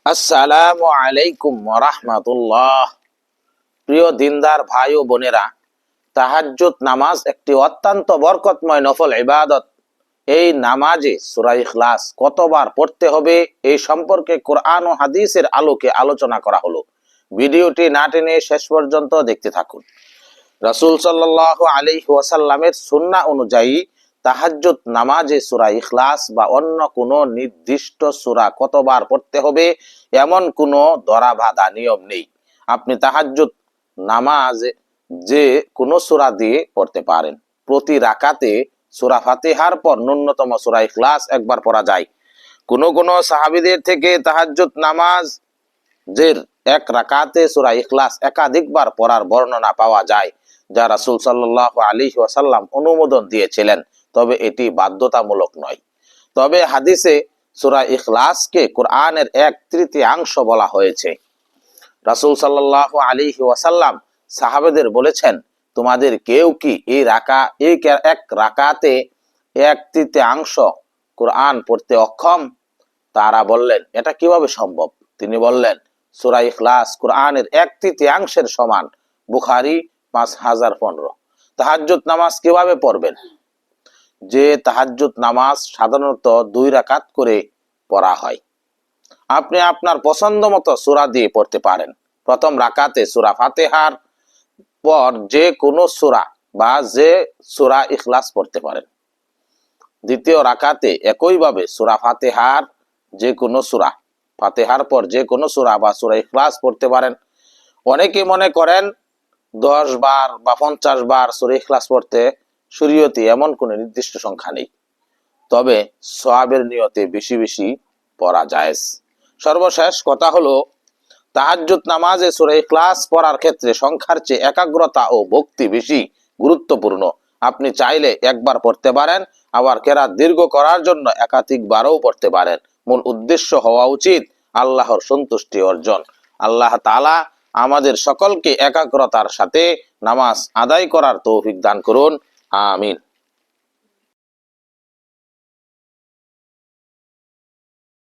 আসসালামু আলাইকুম ওয়া রাহমাতুল্লাহ। প্রিয় দিনদার ভাই ও বোনেরা, তাহাজ্জুদ নামাজ একটি অত্যন্ত বরকতময় নফল ইবাদত। এই নামাজে সূরা ইখলাস কতবার পড়তে হবে এই সম্পর্কে কোরআন ও হাদিসের আলোকে আলোচনা করা হলো। ভিডিওটি না টেনে শেষ পর্যন্ত দেখতে থাকুন। রাসূল সাল্লাল্লাহু আলাইহি ওয়াসাল্লামের সুন্নাহ অনুযায়ী তাহাজ্জুদ নামাজে সূরা ইখলাস বা অন্য কোনো নির্দিষ্ট সূরা কতবার পড়তে হবে এমন কোনো ধরাবাঁধা নিয়ম নেই। আপনি তাহাজ্জুদ নামাজে যে কোনো সূরা দিয়ে পড়তে পারেন। প্রতি রাকাতে সূরা ফাতিহার পর ন্যূনতম সূরা ইখলাস একবার পড়া যায়। কোন সাহাবীদের থেকে তাহাজ্জুদ নামাজের এক রাকাতে সূরা ইখলাস একাধিকবার পড়ার বর্ণনা পাওয়া যায়, যা রাসূল সাল্লাল্লাহু আলাইহি ওয়াসাল্লাম অনুমোদন দিয়েছিলেন, তবে এটি বাধ্যতামূলক নয়। তবে হাদিসে সূরা ইখলাসকে কোরআনের 1/3 বলা হয়েছে। রাসূল সাল্লাল্লাহু আলাইহি ওয়াসাল্লাম সাহাবাদের বলেছেন, তোমাদের কেউ কি এক রাকাতে 1/3 কোরআন পড়তে অক্ষম? তারা বললেন, এটা কিভাবে সম্ভব? তিনি বললেন, সূরা ইখলাস কোরআনের 1/3 সমান। বুখারী 5015। তাহাজ্জুদ নামাজ কিভাবে পড়বেন? যে তাহাজ্জুদ নামাজ সাধারণত 2 রাকাত করে পড়া হয়। আপনি আপনার পছন্দ মতো সূরা দিয়ে পড়তে পারেন। প্রথম রাকাতে সূরা ফাতিহার পর যে কোনো সূরা বা যে সূরা ইখলাস পড়তে পারেন। দ্বিতীয় রাকাতে একইভাবে সূরা ফাতিহার যে কোনো সূরা, ফাতিহার পর যে কোনো সূরা বা সূরা ইখলাস পড়তে পারেন। অনেকে মনে করেন 10 বার বা 50 বার সূরা ইখলাস পড়তে শরীয়তে এমন কোনো নির্দিষ্ট সংখ্যা নেই, তবে সওয়াবের নিয়তে বেশি বেশি পড়া জায়েজ। সর্বশেষ কথা হলো, তাহাজ্জুদ নামাজে সূরা ইখলাস পড়ার ক্ষেত্রে সংখ্যার চেয়ে একাগ্রতা ও ভক্তি বেশি গুরুত্বপূর্ণ। আপনি চাইলে একবার পড়তে পারেন, আবার কেরাত দীর্ঘ করার জন্য একাধিকবারও পড়তে পারেন। মূল উদ্দেশ্য হওয়া উচিত আল্লাহর সন্তুষ্টি অর্জন। আল্লাহ তাআলা আমাদের সকলকে একাগ্রতার সাথে নামাজ আদায় করার তৌফিক দান করুন। আমিন।